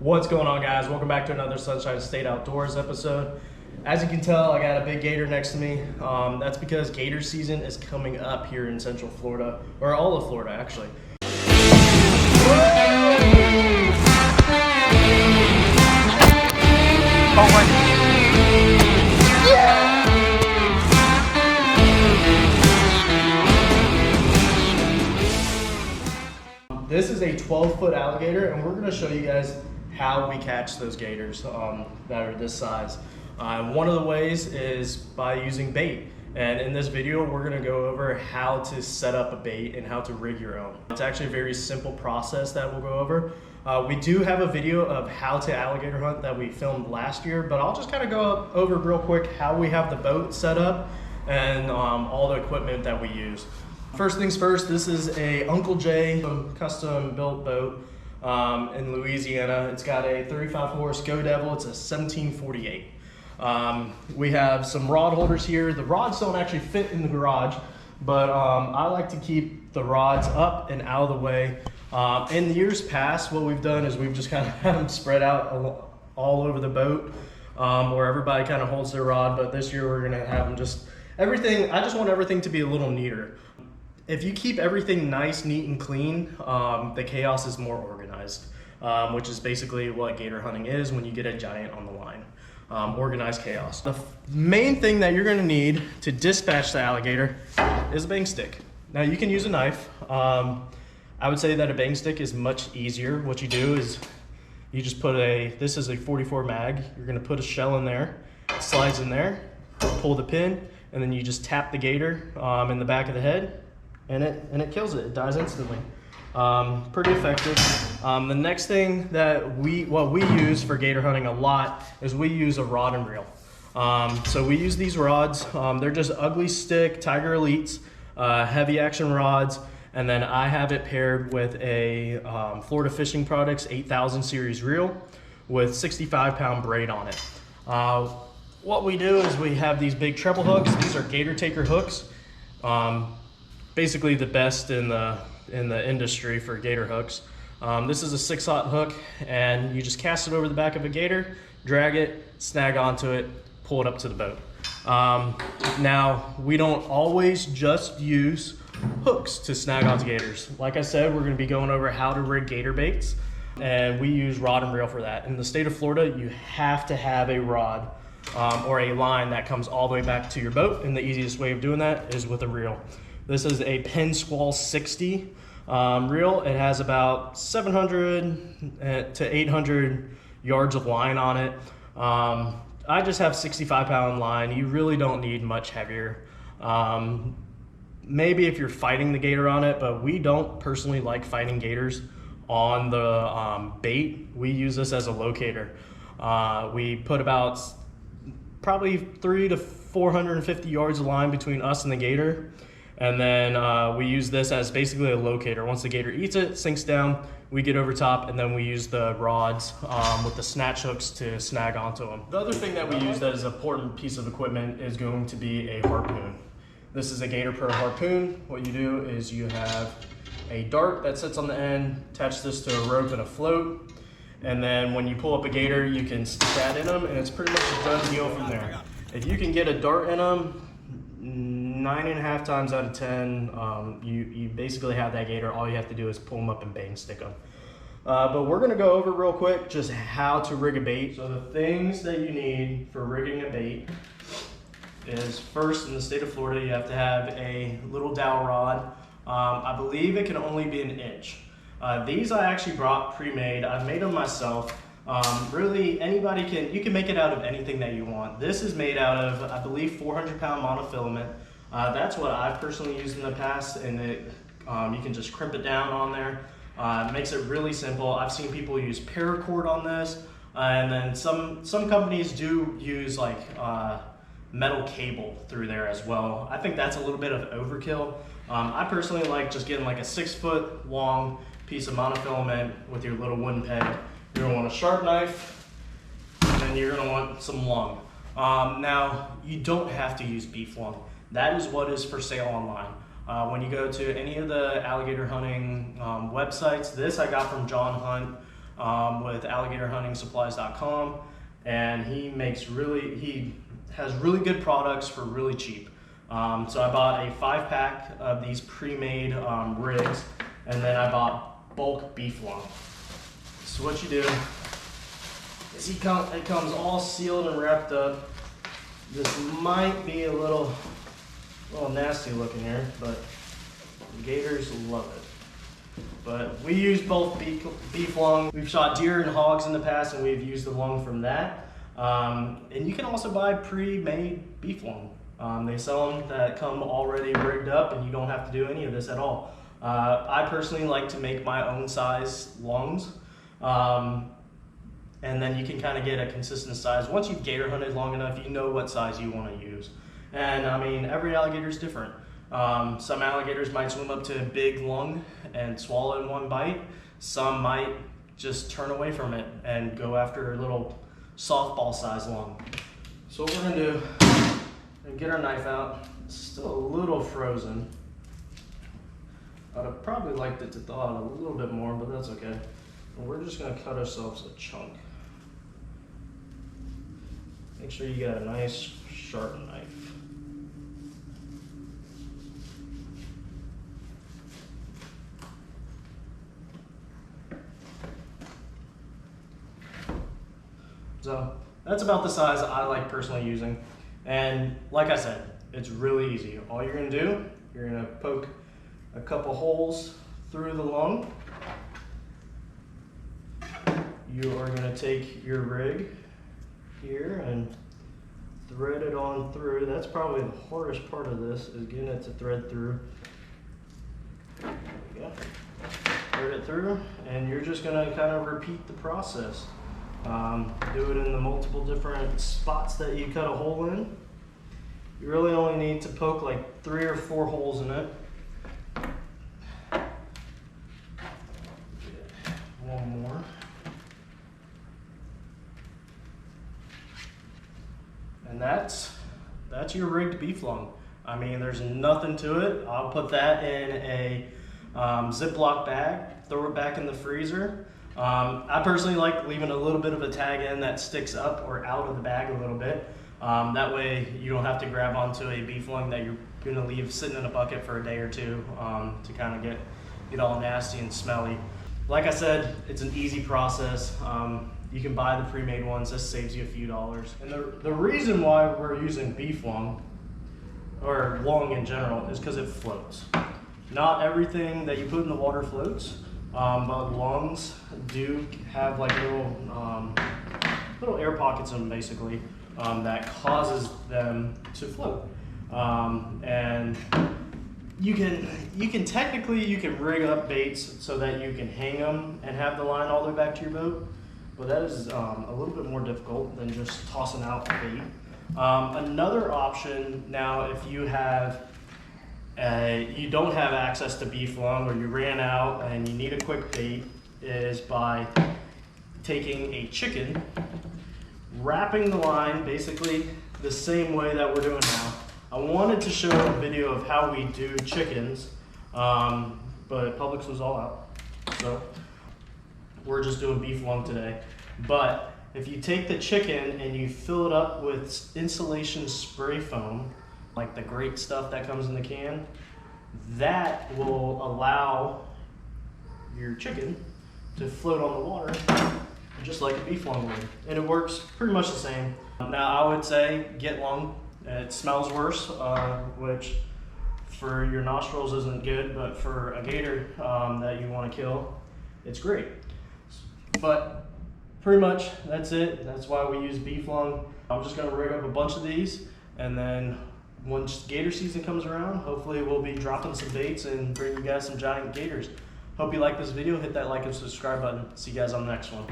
What's going on, guys? Welcome back to another Sunshine State Outdoors episode. As you can tell, I got a big gator next to me. That's because gator season is coming up here in Central Florida, or all of Florida actually. This is a 12-foot alligator, and we're going to show you guys how we catch those gators that are this size. One of the ways is by using bait. And in this video, we're going to go over how to set up a bait and how to rig your own. It's actually a very simple process that we'll go over. We do have a video of how to alligator hunt that we filmed last year, but I'll just kind of go over real quick how we have the boat set up and all the equipment that we use. First things first, this is a Uncle J custom built boat in Louisiana. It's got a 35 horse Go Devil. It's a 1748. We have some rod holders here. The rods don't actually fit in the garage, but I like to keep the rods up and out of the way. In the years past, what we've done is we've just kind of had them spread out all over the boat where everybody kind of holds their rod, but this year we're gonna have them just everything. I just want everything to be a little neater. If you keep everything nice, neat, and clean, the chaos is more organized, which is basically what gator hunting is when you get a giant on the line. Organized chaos. The main thing that you're gonna need to dispatch the alligator is a bang stick. Now you can use a knife. I would say that a bang stick is much easier. What you do is you just put this is a 44 mag. You're gonna put a shell in there, it slides in there, pull the pin, and then you just tap the gator in the back of the head, and it kills it. It dies instantly. Pretty effective. The next thing that we use for gator hunting a lot is we use a rod and reel. So we use these rods. They're just ugly stick Tiger Elites, heavy action rods, and then I have it paired with a Florida Fishing Products 8000 series reel with 65-pound braid on it. What we do is we have these big treble hooks. These are Gator Taker hooks. Basically the best in the industry for gator hooks. This is a 6/0 hook, and you just cast it over the back of a gator, drag it, snag onto it, pull it up to the boat. Now, we don't always just use hooks to snag onto gators. Like I said, we're gonna be going over how to rig gator baits, and we use rod and reel for that. In the state of Florida, you have to have a rod or a line that comes all the way back to your boat, and the easiest way of doing that is with a reel. This is a Penn Squall 60 reel. It has about 700 to 800 yards of line on it. I just have 65-pound line. You really don't need much heavier. Maybe if you're fighting the gator on it, but we don't personally like fighting gators on the bait. We use this as a locator. We put about probably 300 to 450 yards of line between us and the gator. And then we use this as basically a locator. Once the gator eats it, sinks down, we get over top, and then we use the rods with the snatch hooks to snag onto them. The other thing that we use that is an important piece of equipment is going to be a harpoon. This is a Gator Pro harpoon. What you do is you have a dart that sits on the end, attach this to a rope and a float, and then when you pull up a gator, you can stick that in them, and it's pretty much a done deal from there. If you can get a dart in them, 9.5 times out of 10, you basically have that gator. All you have to do is pull them up and bang stick them. But we're gonna go over real quick just how to rig a bait. So the things that you need for rigging a bait is, first, in the state of Florida, you have to have a little dowel rod. I believe it can only be 1 inch. These I actually brought pre-made. I've made them myself. Really, you can make it out of anything that you want. This is made out of, I believe, 400-pound monofilament. That's what I've personally used in the past, and you can just crimp it down on there. It makes it really simple. I've seen people use paracord on this, and then some companies do use like metal cable through there as well. I think that's a little bit of overkill. I personally like just getting like a 6-foot long piece of monofilament with your little wooden peg. You're gonna want a sharp knife, and then you're gonna want some lung. Now, you don't have to use beef lung. That is what is for sale online. When you go to any of the alligator hunting websites, this I got from John Hunt. with alligatorhuntingsupplies.com, and he has really good products for really cheap. So I bought a 5-pack of these pre-made rigs, and then I bought bulk beef lung. So what you do is it comes all sealed and wrapped up. This might be a little nasty looking here, but the gators love it. But we use both beef lung. We've shot deer and hogs in the past, and we've used the lung from that. And you can also buy pre-made beef lung. They sell them that come already rigged up, and you don't have to do any of this at all. I personally like to make my own size lungs. And then you can kind of get a consistent size. Once you've gator hunted long enough, you know what size you want to use. And I mean, every alligator is different. Some alligators might swim up to a big lung and swallow in one bite. Some might just turn away from it and go after a little softball size lung. So what we're gonna do is get our knife out. It's still a little frozen. I'd have probably liked it to thaw out a little bit more, but that's okay. And we're just gonna cut ourselves a chunk. Make sure you got a nice sharp knife. So that's about the size I like personally using. And like I said, it's really easy. All you're gonna do, you're gonna poke a couple holes through the lung. You are gonna take your rig here and thread it on through. That's probably the hardest part of this, is getting it to thread through. There we go. Thread it through, and you're just gonna kind of repeat the process. Do it in the multiple different spots that you cut a hole in. You really only need to poke like 3 or 4 holes in it. One more. And that's your rigged beef lung. I mean, there's nothing to it. I'll put that in a Ziploc bag, throw it back in the freezer. I personally like leaving a little bit of a tag in that sticks up or out of the bag a little bit. That way you don't have to grab onto a beef lung that you're gonna leave sitting in a bucket for a day or two to kind of get all nasty and smelly. Like I said, it's an easy process. You can buy the pre-made ones. This saves you a few dollars. And the reason why we're using beef lung, or lung in general, is because it floats. Not everything that you put in the water floats, but lungs do have like little air pockets in them, basically, that causes them to float. And you can technically rig up baits so that you can hang them and have the line all the way back to your boat. But that is a little bit more difficult than just tossing out bait. Another option now, if you don't have access to beef lung, or you ran out and you need a quick bait, is by taking a chicken, wrapping the line basically the same way that we're doing now. I wanted to show a video of how we do chickens, but Publix was all out, so we're just doing beef lung today. But if you take the chicken and you fill it up with insulation spray foam, like the great stuff that comes in the can, that will allow your chicken to float on the water just like a beef lung would. And it works pretty much the same. Now I would say get lung. It smells worse, which for your nostrils isn't good, but for a gator that you want to kill, it's great. But pretty much that's it. That's why we use beef lung. I'm just gonna rig up a bunch of these, and then once gator season comes around, hopefully we'll be dropping some baits and bring you guys some giant gators. Hope you like this video. Hit that like and subscribe button. See you guys on the next one.